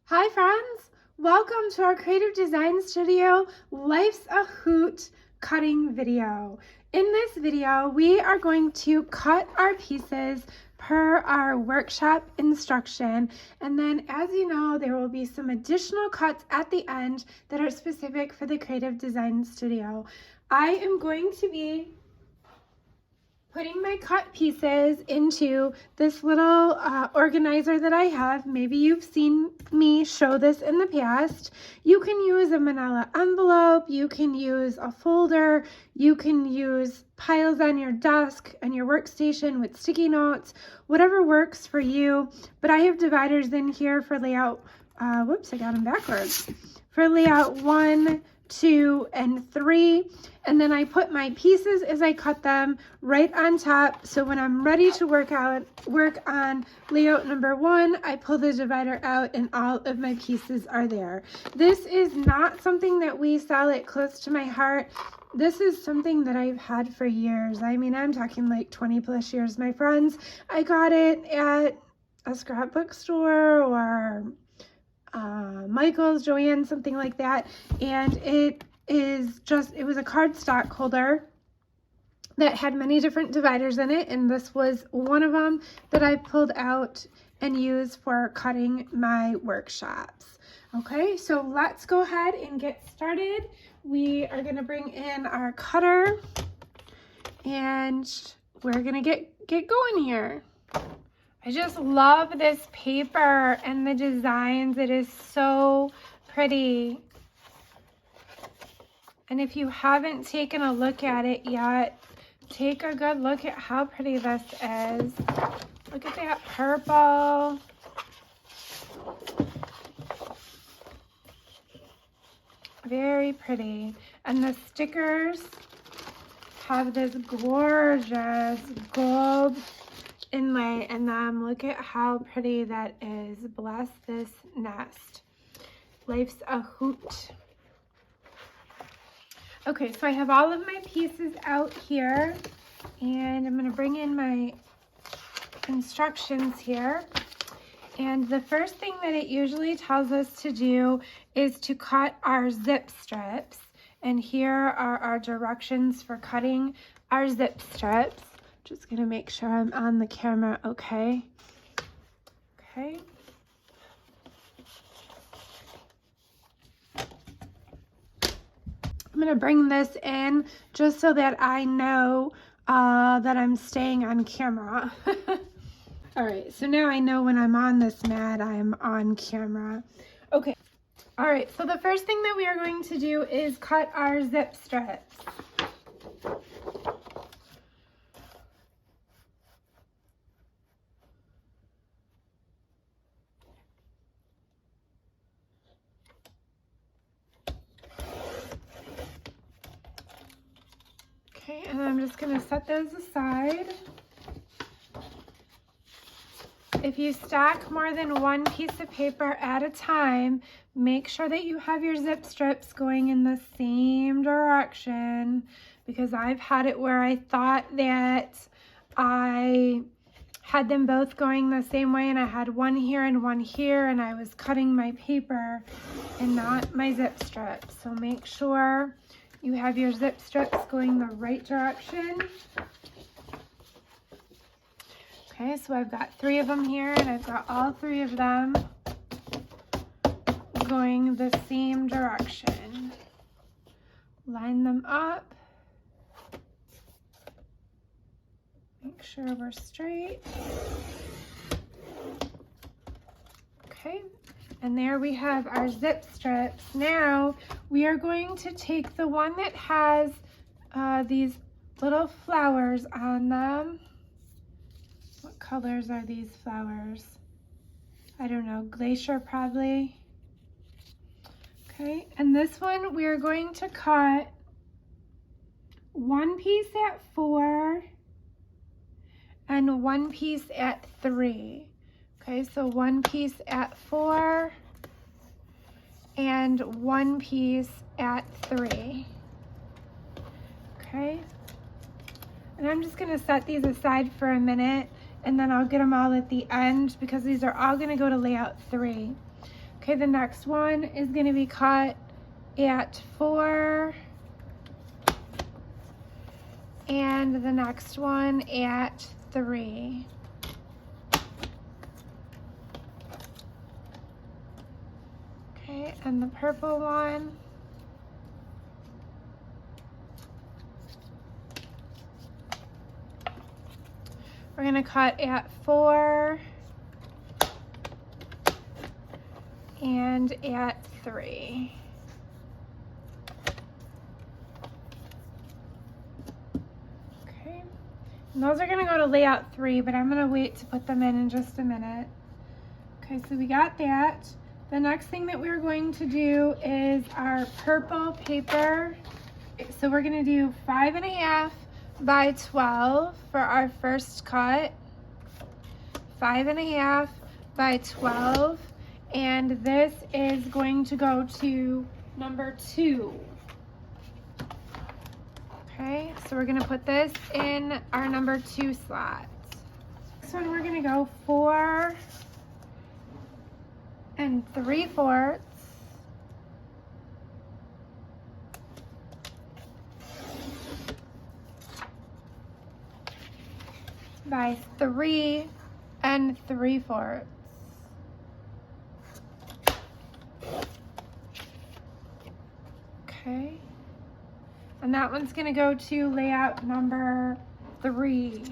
Hi friends, welcome to our creative design studio, Life's a Hoot cutting video. In this video, we are going to cut our pieces per our workshop instruction. And then as you know, there will be some additional cuts at the end that are specific for the creative design studio. I am going to be putting my cut pieces into this little organizer that I have. Maybe you've seen me show this in the past. You can use a manila envelope, you can use a folder, you can use piles on your desk and your workstation with sticky notes, whatever works for you. But I have dividers in here for layout, whoops, I got them backwards. For layout 1, 2, and 3. And then I put my pieces as I cut them right on top. So when I'm ready to work on layout number 1, I pull the divider out and all of my pieces are there. This is not something that we sell at Close to My Heart. This is something that I've had for years. I mean, I'm talking like 20 plus years, my friends. I got it at a scrapbook store or Michael's, Joanne, something like that. And it was a cardstock holder that had many different dividers in it, and this was one of them that I pulled out and used for cutting my workshops. Okay, so let's go ahead and get started. We are going to bring in our cutter and we're going to get going here. I just love this paper and the designs. It is so pretty. And if you haven't taken a look at it yet, take a good look at how pretty this is. Look at that purple. Very pretty. And the stickers have this gorgeous gold inlay in them. Look at how pretty that is. Bless this nest. Life's a hoot. Okay, so I have all of my pieces out here, and I'm going to bring in my instructions here. And the first thing that it usually tells us to do is to cut our zip strips. And here are our directions for cutting our zip strips. Just going to make sure I'm on the camera okay. Okay. I'm going to bring this in just so that I know that I'm staying on camera. All right, so now I know when I'm on this mat, I'm on camera. Okay, all right, so the first thing that we are going to do is cut our zip strips. Okay, and I'm just going to set those aside. If you stack more than one piece of paper at a time, make sure that you have your zip strips going in the same direction, because I've had it where I thought that I had them both going the same way and I had one here and one here and I was cutting my paper and not my zip strips. So make sure you have your zip strips going the right direction. Okay, so I've got 3 of them here and I've got all 3 of them going the same direction. Line them up. Make sure we're straight. Okay, and there we have our zip strips. Now we are going to take the one that has these little flowers on them. What colors are these flowers? I don't know, glacier probably. Okay, and this one we are going to cut 1 piece at 4 and 1 piece at 3. Okay, so 1 piece at 4 and 1 piece at 3. Okay, and I'm just going to set these aside for a minute and then I'll get them all at the end because these are all going to go to layout 3. Okay, the next one is going to be cut at 4, and the next one at 3. Okay, and the purple one we're going to cut at 4 and at 3. Okay, and those are going to go to layout 3, but I'm going to wait to put them in just a minute. Okay, so we got that. The next thing that we're going to do is our purple paper. So we're going to do 5.5 by 12 for our first cut. 5.5 by 12. And this is going to go to number 2. Okay, so we're going to put this in our number 2 slot. Next one we're going to go 4 3/4 by 3 3/4. Okay, and that one's going to go to layout number 3.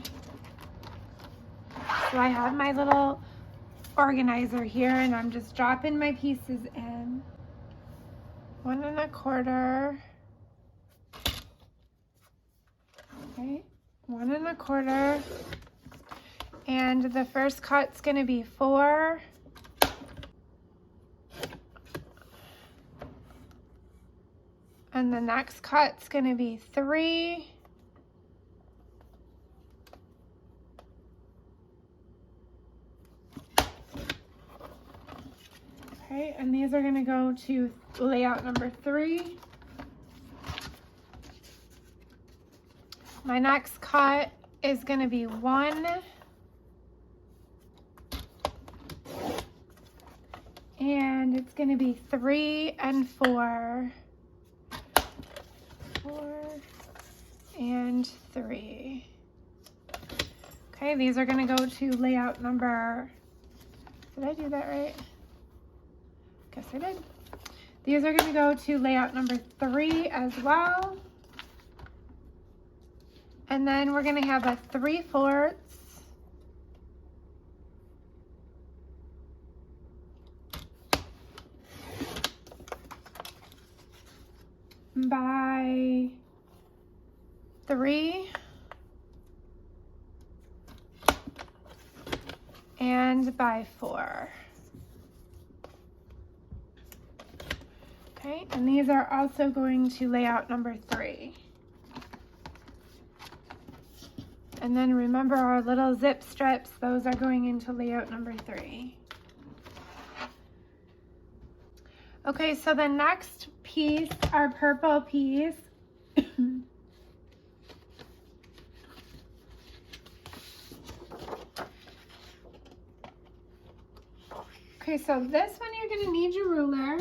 So I have my little organizer here, and I'm just dropping my pieces in. 1 1/4. Okay, 1 1/4. And the first cut's going to be 4. And the next cut's going to be 3. Okay, and these are going to go to layout number 3. My next cut is going to be 1. And it's going to be 3 and 4. 4 and 3. Okay, these are going to go to layout number, did I do that right? Guess I did. These are going to go to layout number 3 as well. And then we're going to have a 3/4 by 3 and by 4. Okay, and these are also going to layout number 3. And then remember our little zip strips, those are going into layout number 3. Okay, so the next piece, our purple piece, okay, so this one you're going to need your ruler.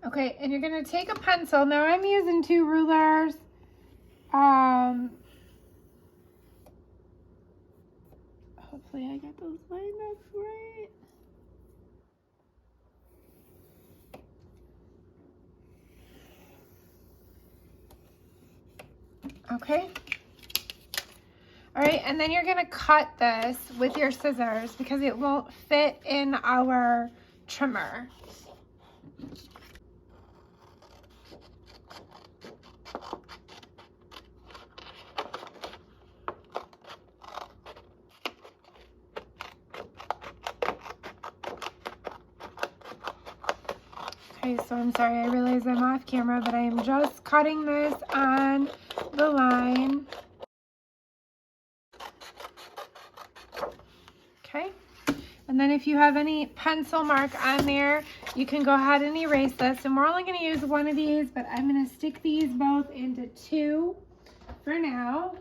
Okay, and you're going to take a pencil. Now I'm using 2 rulers. Hopefully I got those lined up right. Okay. All right, and then you're going to cut this with your scissors because it won't fit in our trimmer. Okay, so I'm sorry, I realize I'm off camera, but I am just cutting this on the line. Okay, and then if you have any pencil mark on there, you can go ahead and erase this. And we're only going to use one of these, but I'm going to stick these both into 2 for now.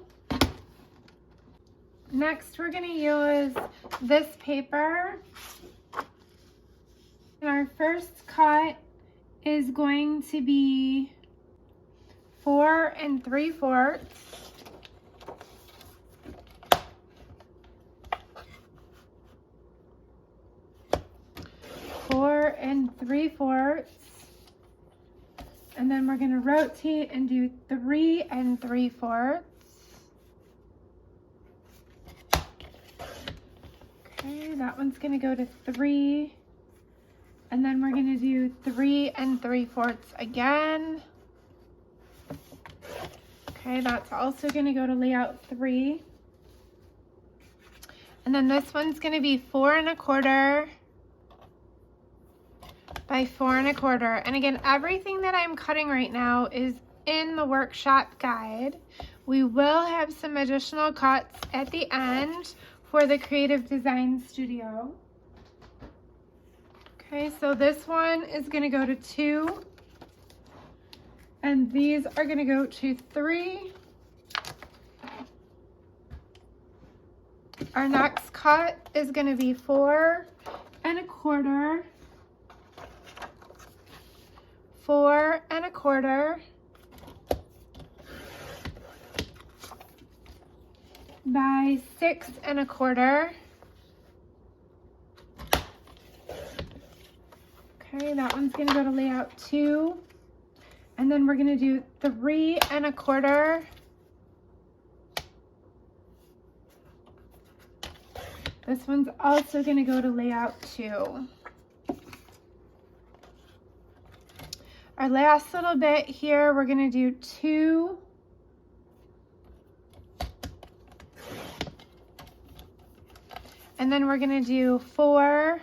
Next, we're going to use this paper. And our first cut is going to be 4 3/4. 4 3/4. And then we're going to rotate and do 3 3/4. Okay, that one's going to go to 3. And then we're going to do 3 3/4 again. Okay, that's also going to go to layout 3. And then this one's going to be 4 1/4 by 4 1/4. And again, everything that I'm cutting right now is in the workshop guide. We will have some additional cuts at the end for the Creative Design Studio. Okay, so this one is going to go to 2, and these are going to go to 3. Our next cut is going to be 4 1/4, 4 1/4 by 6 1/4. Okay, that one's going to go to layout 2. And then we're going to do 3 1/4. This one's also going to go to layout 2. Our last little bit here, we're going to do 2. And then we're going to do 4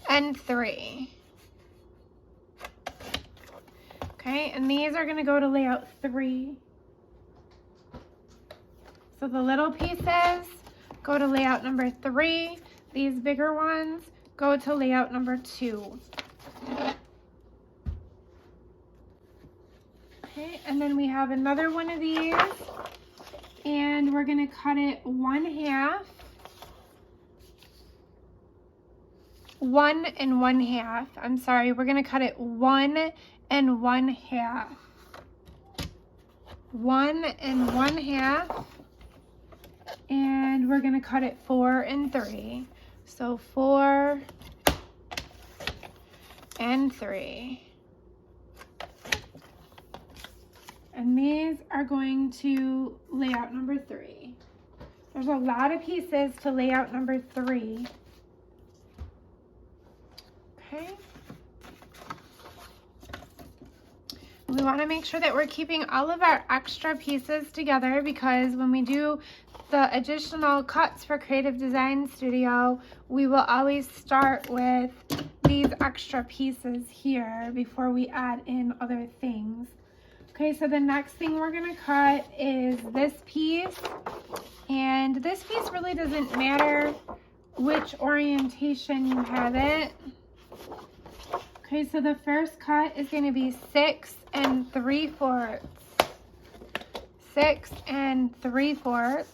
and 3. Okay, and these are going to go to layout 3. So the little pieces go to layout number 3. These bigger ones go to layout number 2. Okay, and then we have another one of these, and we're going to cut it 1/2. 1 1/2. I'm sorry, we're going to cut it 1 1/2. 1 1/2. And we're going to cut it 4 3. So 4 and 3. And these are going to layout number 3. There's a lot of pieces to layout number 3. Okay. We want to make sure that we're keeping all of our extra pieces together, because when we do the additional cuts for Creative Design Studio, we will always start with these extra pieces here before we add in other things. Okay, so the next thing we're going to cut is this piece. And this piece really doesn't matter which orientation you have it. Okay, so the first cut is going to be 6 3/4. 6 3/4.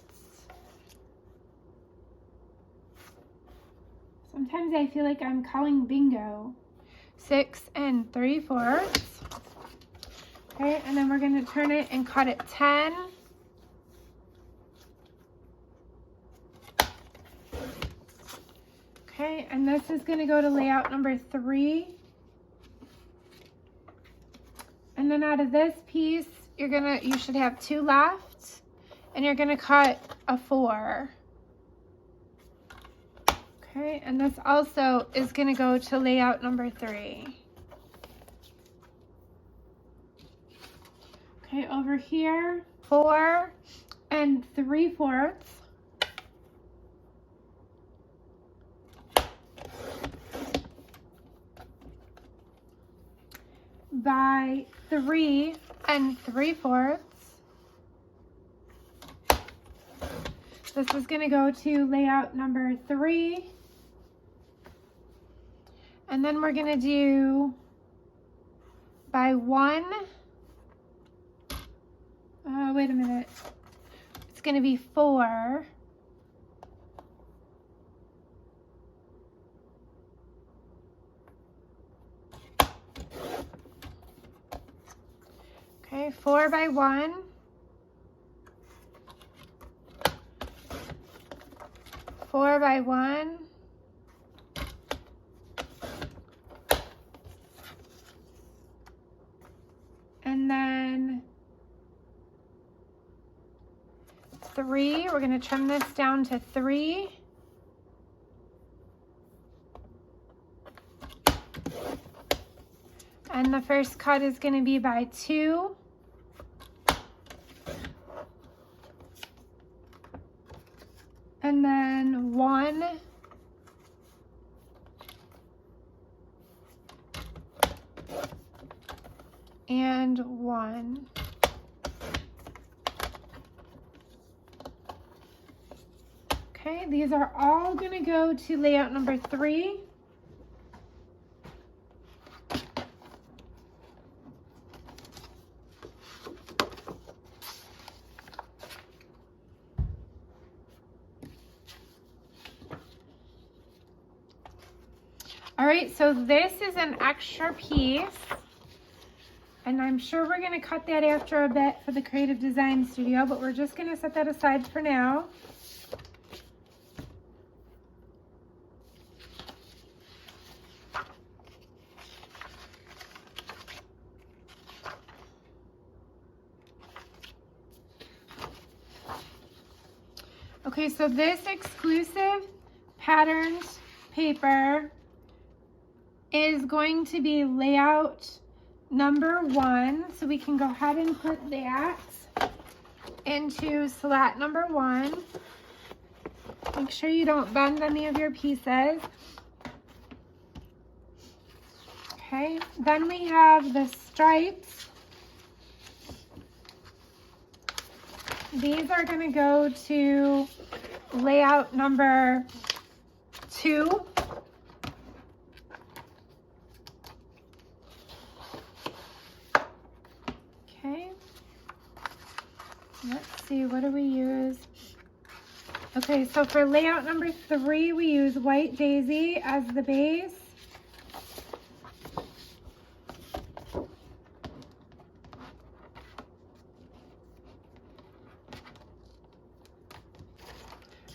Sometimes I feel like I'm calling bingo. 6 3/4. Okay, and then we're going to turn it and cut it 10. Okay, and this is going to go to layout number 3. And then out of this piece, you should have 2 left, and you're going to cut a 4. Okay, and this also is going to go to layout number 3. Okay, over here, 4 3/4. by 3 3/4. This is going to go to layout number 3. And then we're going to do by 1. Wait a minute. It's going to be 4. Okay, 4 by 1. 4 by 1. And then 3, we're going to trim this down to 3. And the first cut is going to be by 2. And then 1. And 1. Okay, these are all going to go to layout number 3. All right, so this is an extra piece, and I'm sure we're going to cut that after a bit for the Creative Design Studio, but we're just going to set that aside for now. Okay, so this exclusive patterned paper is going to be layout number 1. So we can go ahead and put that into slat number 1. Make sure you don't bend any of your pieces. Okay, then we have the stripes. These are going to go to layout number 2. Okay. Let's see, what do we use? Okay, so for layout number 3, we use White Daisy as the base.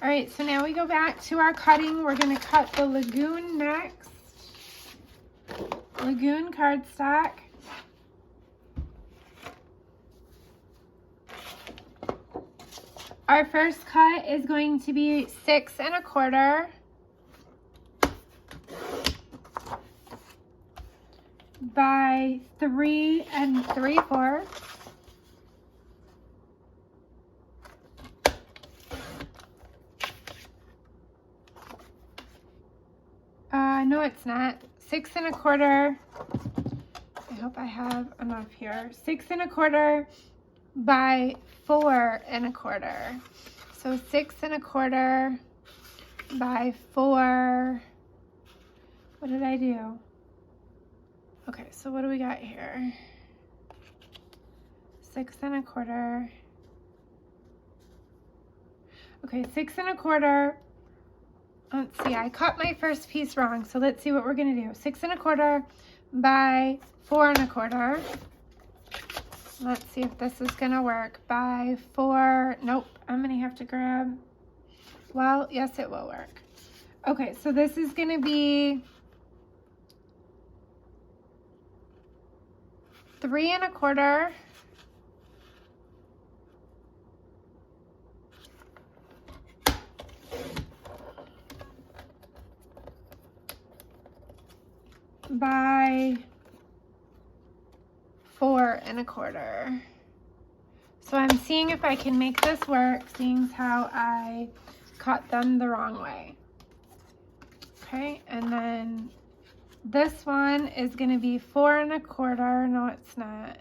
All right, so now we go back to our cutting. We're going to cut the Lagoon next. Lagoon cardstock. Our first cut is going to be 6 1/4 by 3 3/4. No, it's not. 6 1/4. I hope I have enough here. 6 1/4 by 4 1/4. So 6 1/4 by 4. What did I do? Okay, so what do we got here? 6 1/4. Okay, 6 1/4. Let's see, I cut my first piece wrong, so let's see what we're gonna do. 6 1/4 by 4 1/4. Let's see if this is gonna work. By 4, nope, I'm gonna have to grab, well, yes, it will work. Okay, so this is gonna be 3 1/4 by 4 1/4. So I'm seeing if I can make this work, seeing how I cut them the wrong way. Okay, and then This one is going to be 4 1/4. No, it's not.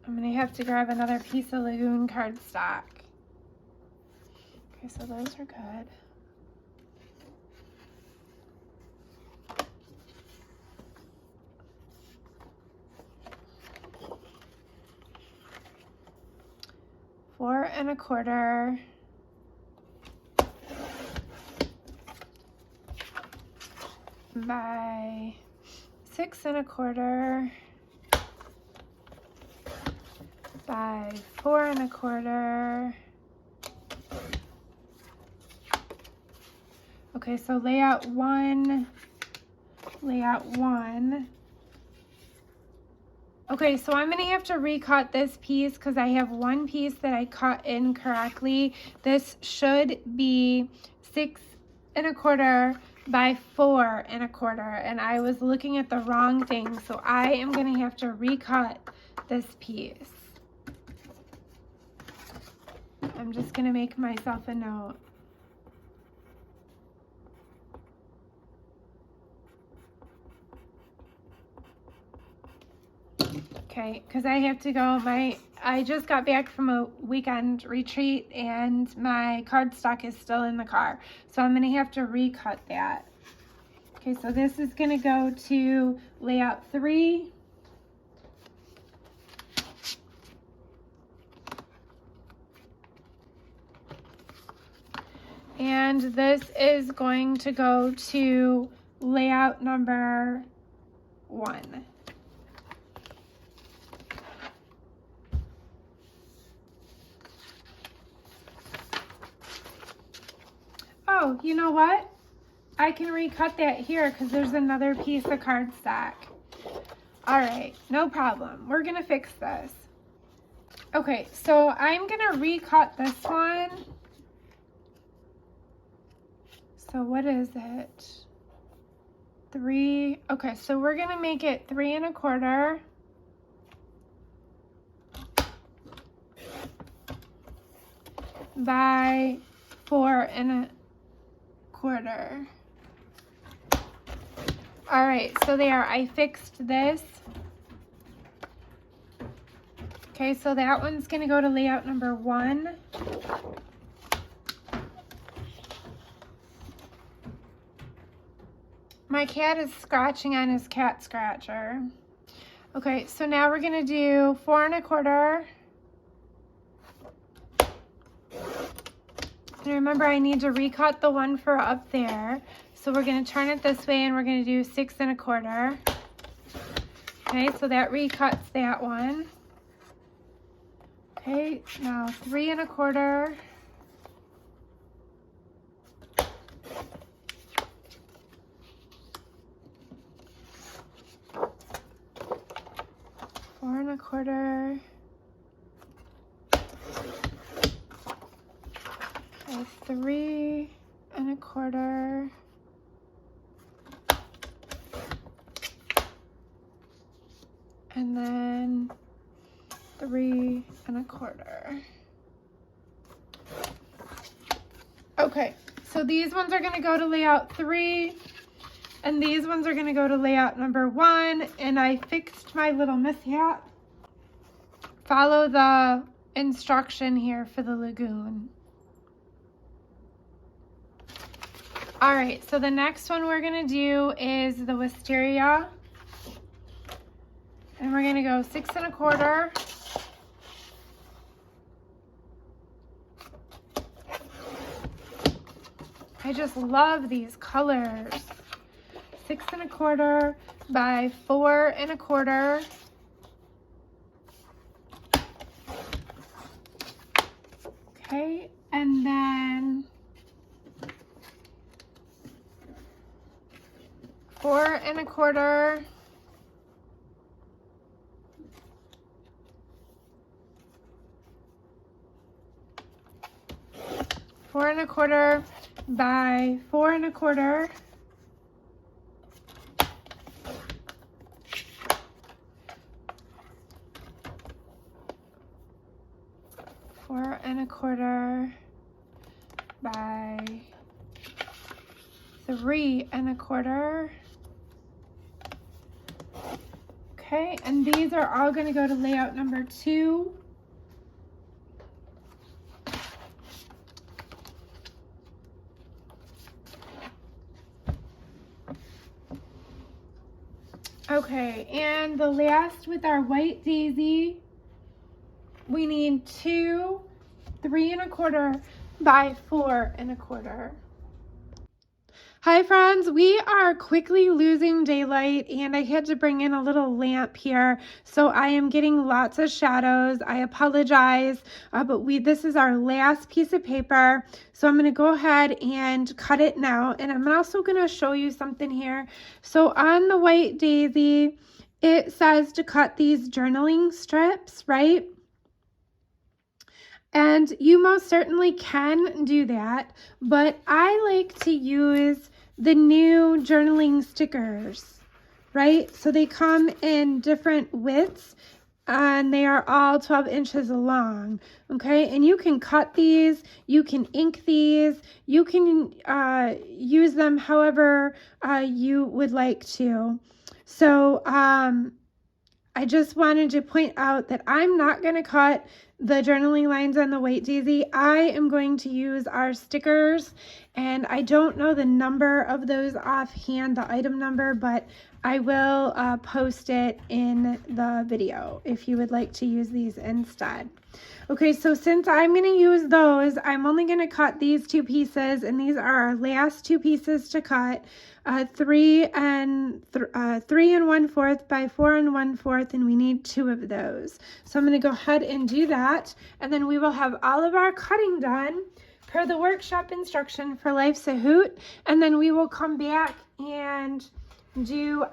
I'm going to have to grab another piece of Lagoon cardstock. Okay, so those are good. Four and a quarter. By 6 1/4. By 4 1/4. Okay, so layout 1, layout 1. Okay, so I'm gonna have to recut this piece because I have one piece that I cut incorrectly. This should be 6 1/4 by 4 1/4, and I was looking at the wrong thing, so I am gonna have to recut this piece. I'm just gonna make myself a note. Okay, because I have to go, I just got back from a weekend retreat and my cardstock is still in the car. So I'm gonna have to recut that. Okay, so this is gonna go to layout 3. And this is going to go to layout number 1. Oh, you know what? I can recut that here because there's another piece of cardstock. All right, no problem. We're gonna fix this. Okay, so I'm gonna recut this one. So what is it? 3, okay, so we're gonna make it 3 1/4. By 4 1/4. All right, so there, I fixed this. Okay, so that one's gonna go to layout number 1. My cat is scratching on his cat scratcher. Okay, so now we're gonna do 4 1/4. And remember, I need to recut the one for up there. So we're gonna turn it this way and we're gonna do 6 1/4. Okay, so that recuts that one. Okay, now 3 1/4. Four and a quarter. Okay, 3 1/4. And then 3 1/4. Okay, so these ones are going to go to layout 3, and these ones are going to go to layout number 1, and I fixed my little mishap. Follow the instruction here for the lagoon. All right, so the next one we're going to do is the wisteria. And we're going to go 6 1/4. I just love these colors. 6 1/4 by 4 1/4. Okay, and then 4 1/4. 4 1/4 by 4 1/4. Four and a quarter by 3¼ Okay, and these are all going to go to layout number 2. Okay, and the last with our white daisy, we need 2 3¼ by 4¼ Hi friends, we are quickly losing daylight and I had to bring in a little lamp here, so I am getting lots of shadows. I apologize, but this is our last piece of paper, so I'm going to go ahead and cut it now. And I'm also going to show you something here. So on the white daisy, it says to cut these journaling strips, right? And you most certainly can do that, but I like to use the new journaling stickers, right? So they come in different widths and they are all 12 inches long, okay? And you can cut these, you can ink these, you can use them however you would like to. So I just wanted to point out that I'm not going to cut the journaling lines on the white daisy. I am going to use our stickers, and I don't know the number of those offhand, the item number, but I will post it in the video if you would like to use these instead. Okay, so since I'm going to use those, I'm only going to cut these 2 pieces, and these are our last 2 pieces to cut. 3 1/4 by 4 1/4, and we need 2 of those. So I'm going to go ahead and do that, and then we will have all of our cutting done per the workshop instruction for Life's a Hoot, and then we will come back and do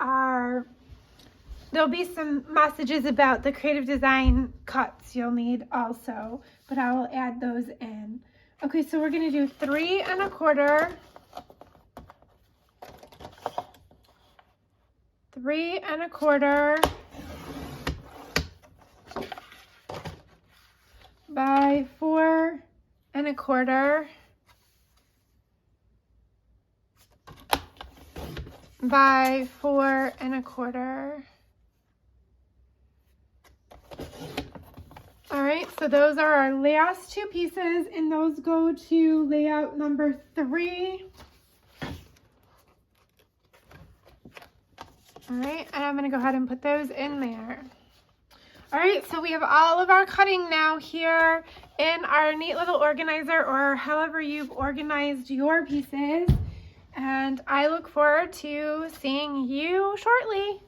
there'll be some messages about the creative design cuts you'll need also, but I will add those in. Okay, so we're going to do 3 1/4, 3 1/4 by 4 1/4 by 4 1/4. All right, so those are our last 2 pieces, and those go to layout number 3. All right, and I'm going to go ahead and put those in there. All right, so we have all of our cutting now here in our neat little organizer, or however you've organized your pieces. And I look forward to seeing you shortly.